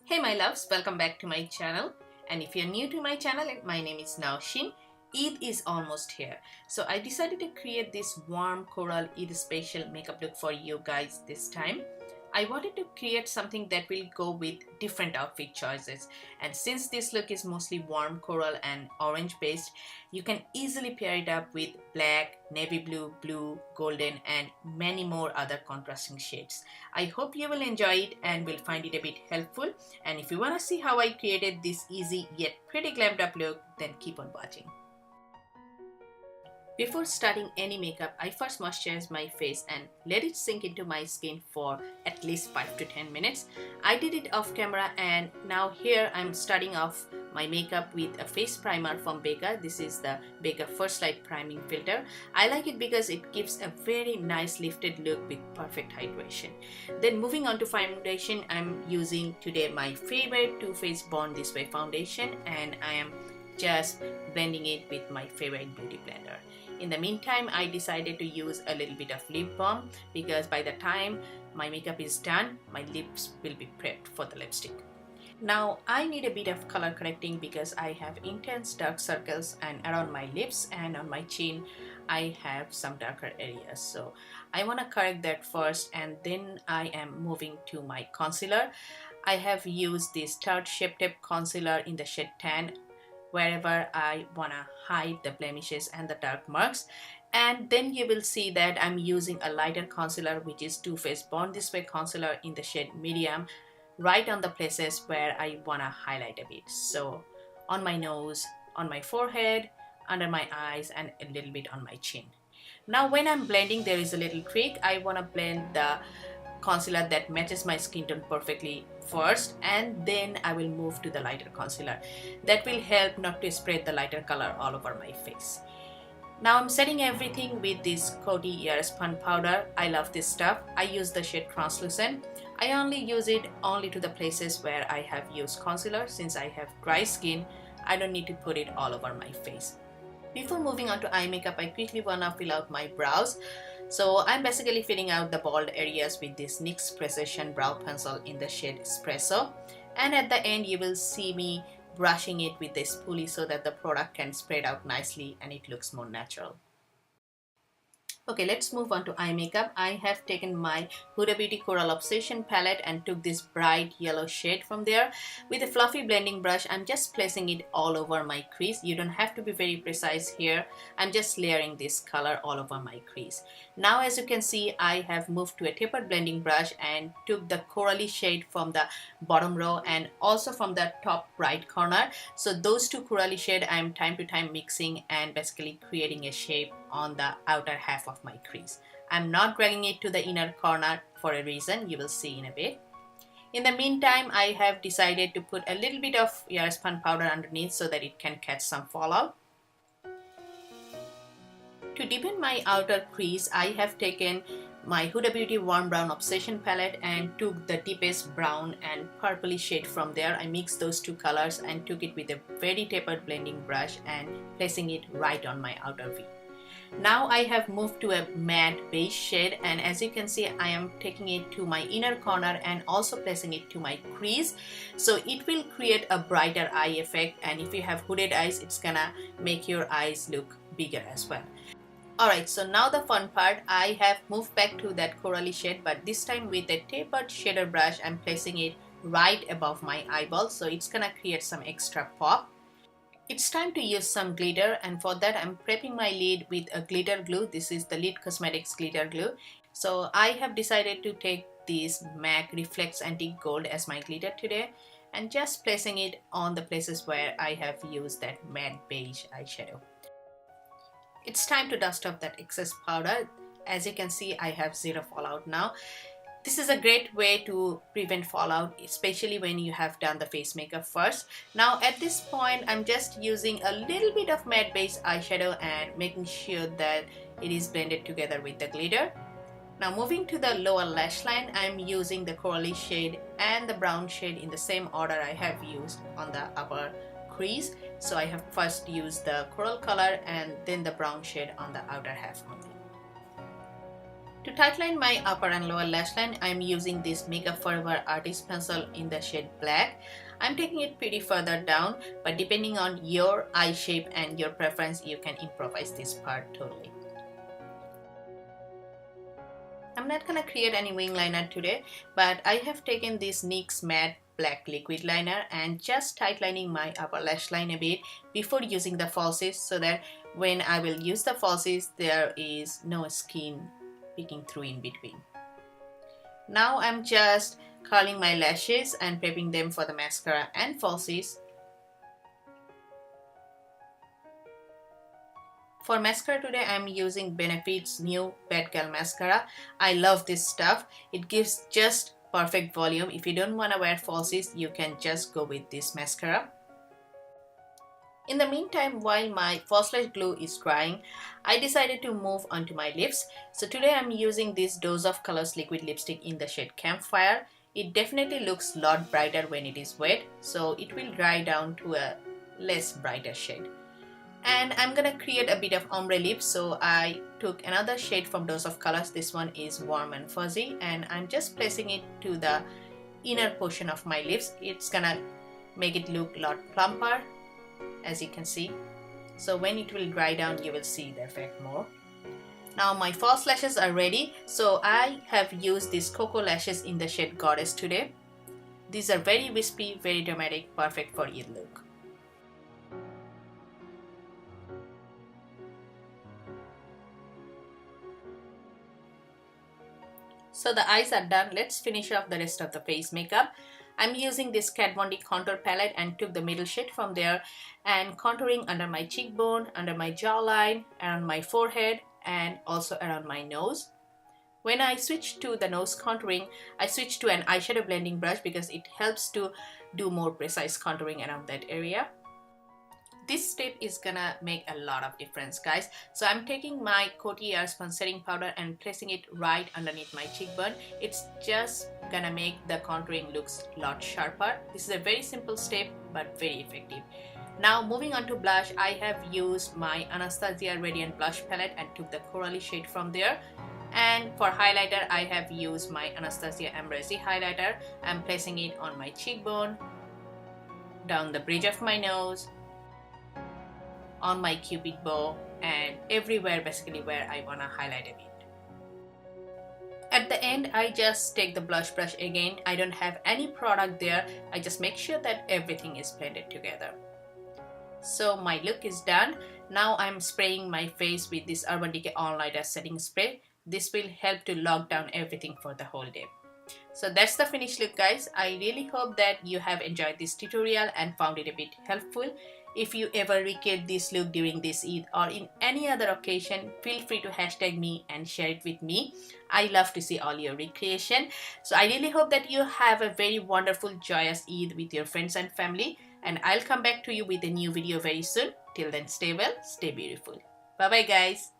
Hey my loves, welcome back to my channel. And if you're new to my channel, my name is Naushin. Eid is almost here. So I decided to create this warm coral Eid special makeup look for you guys this time. I wanted to create something that will go with different outfit choices. And since this look is mostly warm coral and orange based, you can easily pair it up with black, navy blue, blue, golden and many more other contrasting shades. I hope you will enjoy it and will find it a bit helpful. And if you want to see how I created this easy yet pretty glammed up look, then keep on watching. Before starting any makeup, I first moisturize my face and let it sink into my skin for at least 5 to 10 minutes. I did it off camera and now here I'm starting off my makeup with a face primer from DECAY. This is the DECAY First Light Priming Filter. I like it because it gives a very nice lifted look with perfect hydration. Then moving on to foundation, I'm using today my favorite Too Faced Born This Way foundation and I am just blending it with my favorite beauty blender. In the meantime, I decided to use a little bit of lip balm because by the time my makeup is done, my lips will be prepped for the lipstick. Now I need a bit of color correcting because I have intense dark circles and around my lips and on my chin I have some darker areas. So I want to correct that first and then I am moving to my concealer. I have used this Tarte Shape Tape concealer in the shade Tan wherever I wanna hide the blemishes and the dark marks, and then you will see that I'm using a lighter concealer which is Too Faced Born This Way concealer in the shade Medium right on the places where I wanna highlight a bit. So on my nose, on my forehead, under my eyes and a little bit on my chin. Now when I'm blending, there is a little trick. I wanna blend the concealer that matches my skin tone perfectly first and then I will move to the lighter concealer. That will help not to spread the lighter color all over my face. Now I'm setting everything with this Coty Ear Spun powder. I love this stuff. I use the shade Translucent. I only use it only to the places where I have used concealer. Since I have dry skin, I don't need to put it all over my face. Before moving on to eye makeup, I quickly wanna fill out my brows. So I'm basically filling out the bald areas with this NYX Precision Brow Pencil in the shade Espresso. And at the end, you will see me brushing it with this spoolie so that the product can spread out nicely and it looks more natural. Okay, let's move on to eye makeup. I have taken my Huda Beauty Coral Obsession palette and took this bright yellow shade from there. With a fluffy blending brush, I'm just placing it all over my crease. You don't have to be very precise here. I'm just layering this color all over my crease. Now as you can see, I have moved to a tapered blending brush and took the corally shade from the bottom row and also from the top right corner. So those two corally shade I'm time to time mixing and basically creating a shape on the outer half of my crease. I'm not dragging it to the inner corner for a reason you will see in a bit. In the meantime, I have decided to put a little bit of Ear Spun powder underneath so that it can catch some fallout. To deepen my outer crease, I have taken my Huda Beauty Warm Brown Obsession palette and took the deepest brown and purpley shade from there. I mixed those two colors and took it with a very tapered blending brush and placing it right on my outer V. Now I have moved to a matte beige shade and as you can see I am taking it to my inner corner and also placing it to my crease. So it will create a brighter eye effect and if you have hooded eyes it's gonna make your eyes look bigger as well. Alright, so now the fun part, I have moved back to that corally shade but this time with a tapered shader brush I'm placing it right above my eyeball so it's gonna create some extra pop. It's time to use some glitter and for that I'm prepping my lid with a glitter glue. This is the Lid Cosmetics glitter glue. So I have decided to take this M.A.C Reflects Antique Gold as my glitter today and just placing it on the places where I have used that matte beige eyeshadow. It's time to dust off that excess powder. As you can see I have zero fallout now. This is a great way to prevent fallout, especially when you have done the face makeup first. Now at this point, I'm just using a little bit of matte base eyeshadow and making sure that it is blended together with the glitter. Now moving to the lower lash line, I'm using the corally shade and the brown shade in the same order I have used on the upper crease. So I have first used the coral color and then the brown shade on the outer half only. To To tightline my upper and lower lash line, I am using this Makeup Forever Artist Pencil in the shade Black. I'm taking it pretty further down, but depending on your eye shape and your preference, you can improvise this part totally. I'm not gonna create any wing liner today, but I have taken this NYX matte black liquid liner and just tightlining my upper lash line a bit before using the falsies, so that when I will use the falsies, there is no skin peeking through in between. Now I'm just curling my lashes and prepping them for the mascara and falsies. For mascara today, I'm using Benefit's new Bad Girl Mascara. I love this stuff. It gives just perfect volume. If you don't want to wear falsies, you can just go with this mascara. In the meantime, while my false lash glue is drying, I decided to move on to my lips. So today I'm using this Dose of Colors liquid lipstick in the shade Campfire. It definitely looks a lot brighter when it is wet, so it will dry down to a less brighter shade. And I'm gonna create a bit of ombre lips, so I took another shade from Dose of Colors. This one is Warm and Fuzzy, and I'm just placing it to the inner portion of my lips. It's gonna make it look a lot plumper, as you can see. So when it will dry down, you will see the effect more. Now my false lashes are ready, so I have used these Cocoa lashes in the shade Goddess today. These are very wispy, very dramatic, perfect for Eid look. So the eyes are done. Let's finish off the rest of the face makeup. I'm using this Kat Von D contour palette and took the middle shade from there and contouring under my cheekbone, under my jawline, around my forehead, and also around my nose. When I switch to the nose contouring, I switch to an eyeshadow blending brush because it helps to do more precise contouring around that area. This step is gonna make a lot of difference, guys. So I'm taking my Coty Airspun setting powder and placing it right underneath my cheekbone. It's just gonna make the contouring looks a lot sharper. This is a very simple step but very effective. Now moving on to blush, I have used my Anastasia Radiant Blush Palette and took the corally shade from there. And for highlighter, I have used my Anastasia Ambrasi highlighter. I'm placing it on my cheekbone, down the bridge of my nose, on my cupid bow, and everywhere basically where I wanna highlight a bit. At the end, I just take the blush brush again. I don't have any product there. I just make sure that everything is blended together. So my look is done. Now I'm spraying my face with this Urban Decay All Nighter setting spray. This will help to lock down everything for the whole day. So that's the finished look, guys. I really hope that you have enjoyed this tutorial and found it a bit helpful. If you ever recreate this look during this Eid or in any other occasion, feel free to hashtag me and share it with me. I love to see all your recreation. So I really hope that you have a very wonderful, joyous Eid with your friends and family. And I'll come back to you with a new video very soon. Till then, stay well, stay beautiful. Bye bye, guys.